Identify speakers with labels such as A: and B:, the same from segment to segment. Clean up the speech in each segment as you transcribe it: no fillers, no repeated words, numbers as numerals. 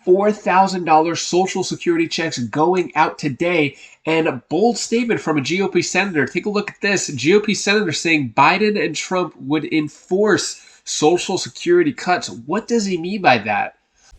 A: $4,000 Social Security checks going out today, and a bold statement from a GOP senator. Take a look at this. GOP senator saying Biden and Trump would enforce Social Security cuts. What does he mean by that?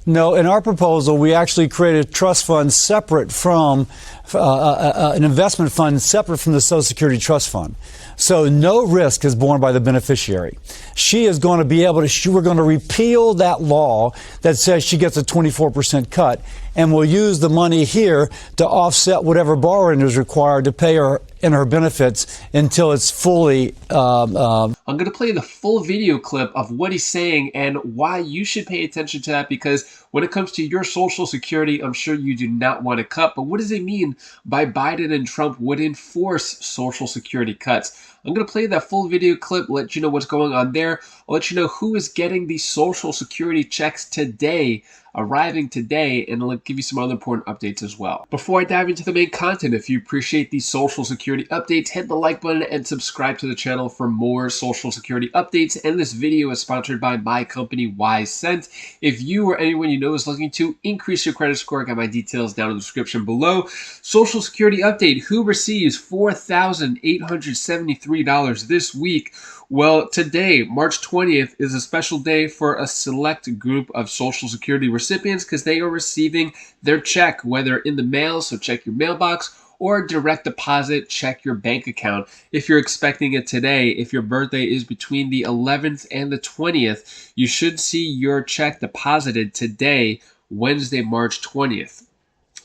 B: No, in our proposal, we actually created a trust fund separate from an investment fund separate from the Social Security Trust Fund. So no risk is borne by the beneficiary. She is going to be able to, we're going to repeal that law that says she gets a 24% cut, and we'll use the money here to offset whatever borrowing is required to pay her in her benefits until it's fully.
A: I'm going to play the full video clip of what he's saying and why you should pay attention to that, because when it comes to your Social Security, I'm sure you do not want to cut. But what does it mean by Biden and Trump would enforce Social Security cuts? I'm going to play that full video clip, let you know what's going on there. I'll let you know who is getting these Social Security checks today, arriving today, and I'll give you some other important updates as well. Before I dive into the main content, if you appreciate these Social Security updates, hit the like button and subscribe to the channel for more Social Security updates. And this video is sponsored by my company, WiseCent. If you or anyone you know is looking to increase your credit score, I got my details down in the description below. Social Security update: who receives $4,873 this week? Well, today, March 20th, is a special day for a select group of Social Security recipients because they are receiving their check, whether in the mail, so check your mailbox, or direct deposit, check your bank account. If you're expecting it today, if your birthday is between the 11th and the 20th, you should see your check deposited today, Wednesday, March 20th.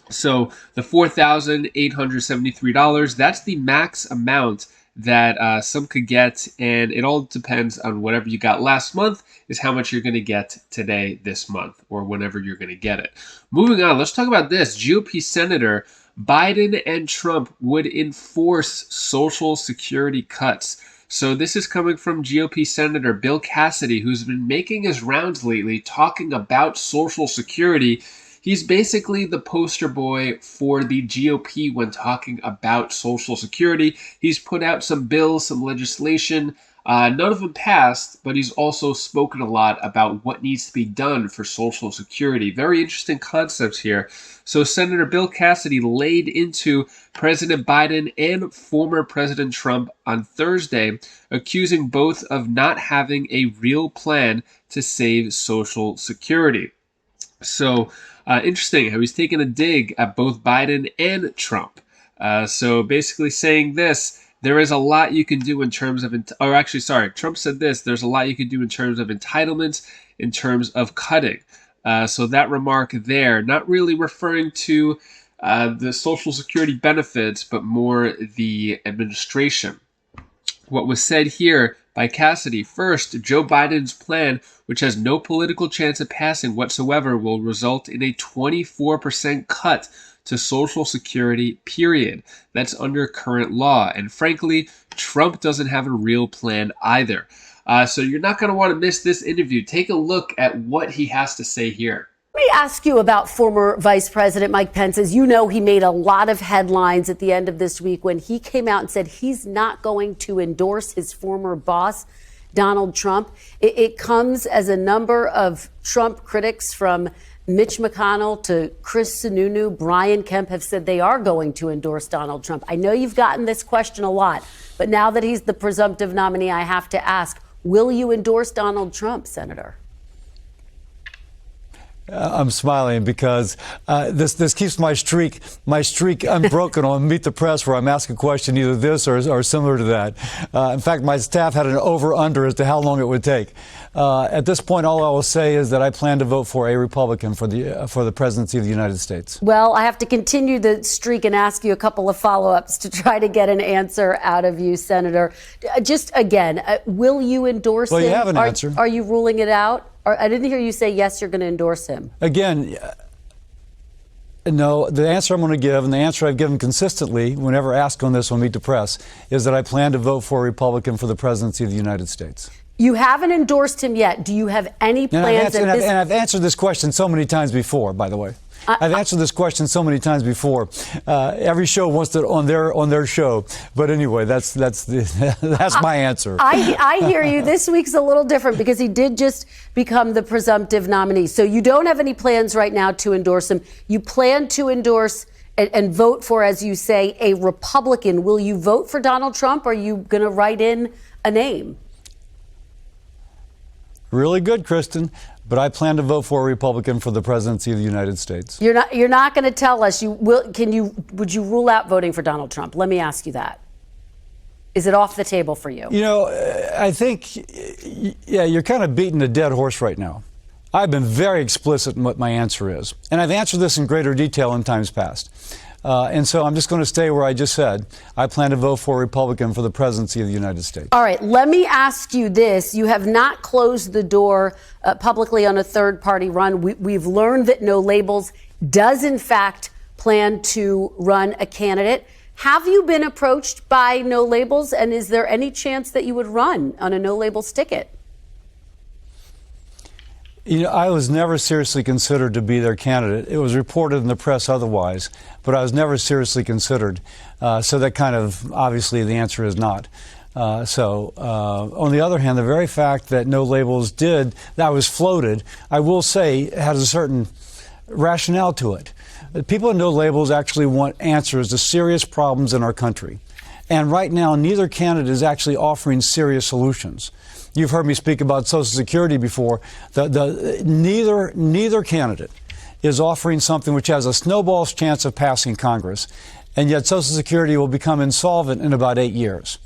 A: So the $4,873, that's the max amount that some could get, and it all depends on whatever you got last month is how much you're going to get today, this month, or whenever you're going to get it. Moving on, let's talk about this. GOP Senator Biden and Trump would enforce Social Security cuts. So this is coming from GOP Senator Bill Cassidy, who's been making his rounds lately talking about Social Security. He's basically the poster boy for the GOP when talking about Social Security. He's put out some bills, some legislation. None of them passed, but he's also spoken a lot about what needs to be done for Social Security. Very interesting concepts here. So Senator Bill Cassidy laid into President Biden and former President Trump on Thursday, accusing both of not having a real plan to save Social Security. So interesting how he's taking a dig at both Biden and Trump. So basically saying this: there is a lot you can do in terms of, Trump said this: there's a lot you can do in terms of entitlements, in terms of cutting. So that remark there, not really referring to the Social Security benefits, but more the administration. What was said here by Cassidy: first, Joe Biden's plan, which has no political chance of passing whatsoever, will result in a 24% cut to Social Security, period. That's under current law. And frankly, Trump doesn't have a real plan either. So you're not going to want to miss this interview. Take a look at what he has to say here.
C: Let me ask you about former Vice President Mike Pence. As you know, he made a lot of headlines at the end of this week when he came out and said he's not going to endorse his former boss, Donald Trump. It comes as a number of Trump critics, from Mitch McConnell to Chris Sununu, Brian Kemp, have said they are going to endorse Donald Trump. I know you've gotten this question a lot, but now that he's the presumptive nominee, I have to ask, will you endorse Donald Trump, Senator?
B: I'm smiling because this keeps my streak unbroken on Meet the Press, where I'm asked a question either this or similar to that. In fact, my staff had an over-under as to how long it would take. At this point, all I will say is that I plan to vote for a Republican for the presidency of the United States.
C: Well, I have to continue the streak and ask you a couple of follow-ups to try to get an answer out of you, Senator. Just again, will you endorse him?
B: Well, you have an answer.
C: Are you ruling it out? I didn't hear you say yes, you're going to endorse him.
B: Again, no, the answer I'm going to give, and the answer I've given consistently whenever asked on this on Meet the Press, is that I plan to vote for a Republican for the presidency of the United States.
C: You haven't endorsed him yet. Do you have any plans?
B: And I've answered this question so many times before, by the way. I've answered this question so many times before. Every show wants it on their show, but anyway, that's my answer.
C: I hear you. This week's a little different because he did just become the presumptive nominee. So you don't have any plans right now to endorse him. You plan to endorse and vote for, as you say, a Republican. Will you vote for Donald Trump? Or are you going to write in a name?
B: Really good, Kristen. But I plan to vote for a Republican for the presidency of the United States.
C: You're not going to tell us. Would you rule out voting for Donald Trump? Let me ask you that. Is it off the table for you?
B: I think, you're kind of beating a dead horse right now. I've been very explicit in what my answer is. And I've answered this in greater detail in times past. And so I'm just going to stay where I just said. I plan to vote for a Republican for the presidency of the United States.
C: All right. Let me ask you this. You have not closed the door publicly on a third-party run. We've learned that No Labels does, in fact, plan to run a candidate. Have you been approached by No Labels? And is there any chance that you would run on a No Labels ticket?
B: I was never seriously considered to be their candidate. It was reported in the press otherwise, but I was never seriously considered. So that kind of, obviously, the answer is not. On the other hand, the very fact that No Labels that was floated, I will say, has a certain rationale to it. People in No Labels actually want answers to serious problems in our country. And right now, neither candidate is actually offering serious solutions. You've heard me speak about Social Security before. Neither candidate is offering something which has a snowball's chance of passing Congress, and yet Social Security will become insolvent in about 8 years.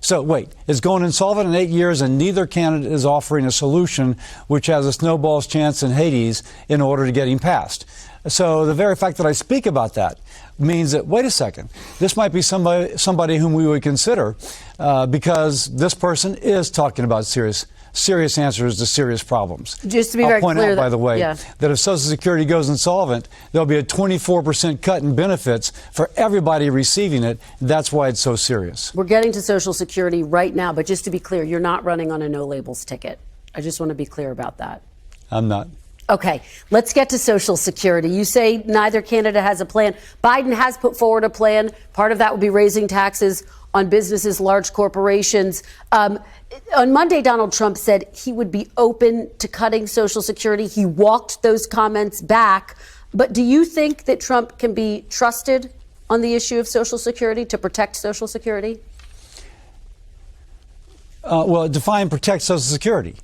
B: So wait, it's going insolvent in 8 years, and neither candidate is offering a solution which has a snowball's chance in Hades in order to getting passed. So the very fact that I speak about that means that, wait a second, this might be somebody whom we would consider because this person is talking about serious answers to serious problems.
C: Just to be very clear,
B: I'll point out, by the way, that if Social Security goes insolvent, there'll be a 24% cut in benefits for everybody receiving it. That's why it's so serious.
C: We're getting to Social Security right now, but just to be clear, you're not running on a No Labels ticket. I just want to be clear about that.
B: I'm not.
C: Okay, let's get to Social Security. You say neither candidate has a plan. Biden has put forward a plan. Part of that would be raising taxes on businesses, large corporations. On Monday, Donald Trump said he would be open to cutting Social Security. He walked those comments back. But do you think that Trump can be trusted on the issue of Social Security to protect Social Security?
B: Define protect Social Security.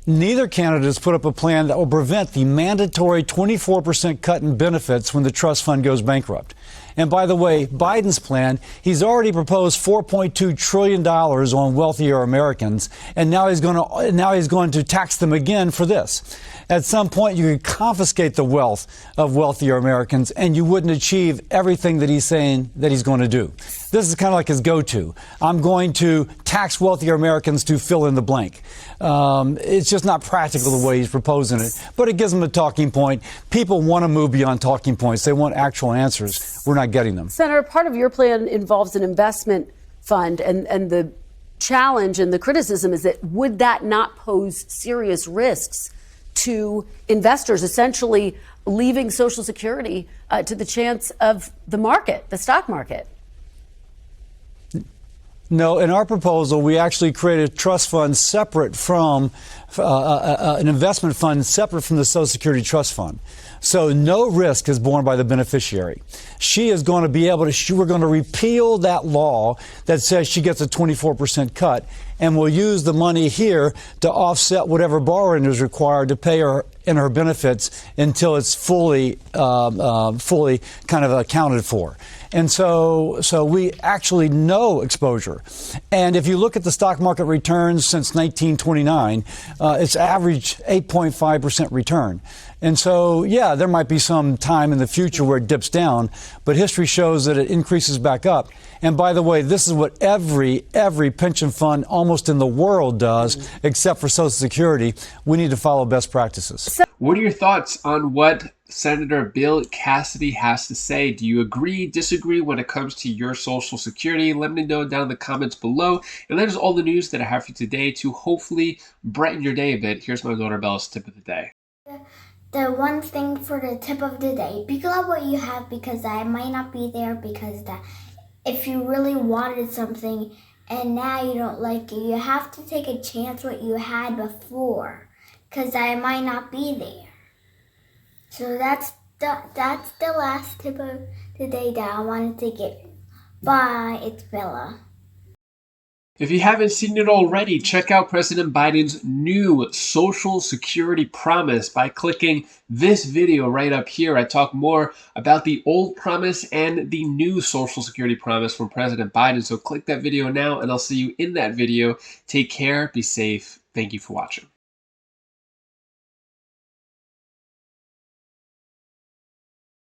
B: Neither candidate has put up a plan that will prevent the mandatory 24% cut in benefits when the trust fund goes bankrupt. And by the way, Biden's plan, he's already proposed $4.2 trillion on wealthier Americans, and now he's going to tax them again for this. At some point, you could confiscate the wealth of wealthier Americans, and you wouldn't achieve everything that he's saying that he's going to do. This is kind of like his go-to. I'm going to tax wealthier Americans to fill in the blank. It's just not practical the way he's proposing it, but it gives them a talking point. People want to move beyond talking points. They want actual answers. We're not getting them.
C: Senator, part of your plan involves an investment fund, and the challenge and the criticism is that would that not pose serious risks to investors, essentially leaving Social Security to the chance of the market, the stock market?
B: No, in our proposal, we actually created a trust fund separate from an investment fund separate from the Social Security trust fund. So no risk is borne by the beneficiary. She is going to be able to, we're going to repeal that law that says she gets a 24% cut, and we'll use the money here to offset whatever borrowing is required to pay her in her benefits until it's fully kind of accounted for. And so we actually know exposure. And if you look at the stock market returns since 1929, it's averaged 8.5% return. And so, yeah, there might be some time in the future where it dips down, but history shows that it increases back up. And by the way, this is what every pension fund almost in the world does, except for Social Security. We need to follow best practices.
A: What are your thoughts on what Senator Bill Cassidy has to say. Do you agree, disagree when it comes to your Social Security? Let me know down in the comments below. And that is all the news that I have for you today to hopefully brighten your day a bit. Here's my daughter Bella's tip of the day.
D: The one thing for the tip of the day, be glad what you have, because I might not be there, because that if you really wanted something and now you don't like it, you have to take a chance what you had before, because I might not be there. So that's the last tip of the day that I wanted to give. Bye, it's Bella.
A: If you haven't seen it already, check out President Biden's new Social Security promise by clicking this video right up here. I talk more about the old promise and the new Social Security promise from President Biden. So click that video now and I'll see you in that video. Take care, be safe. Thank you for watching.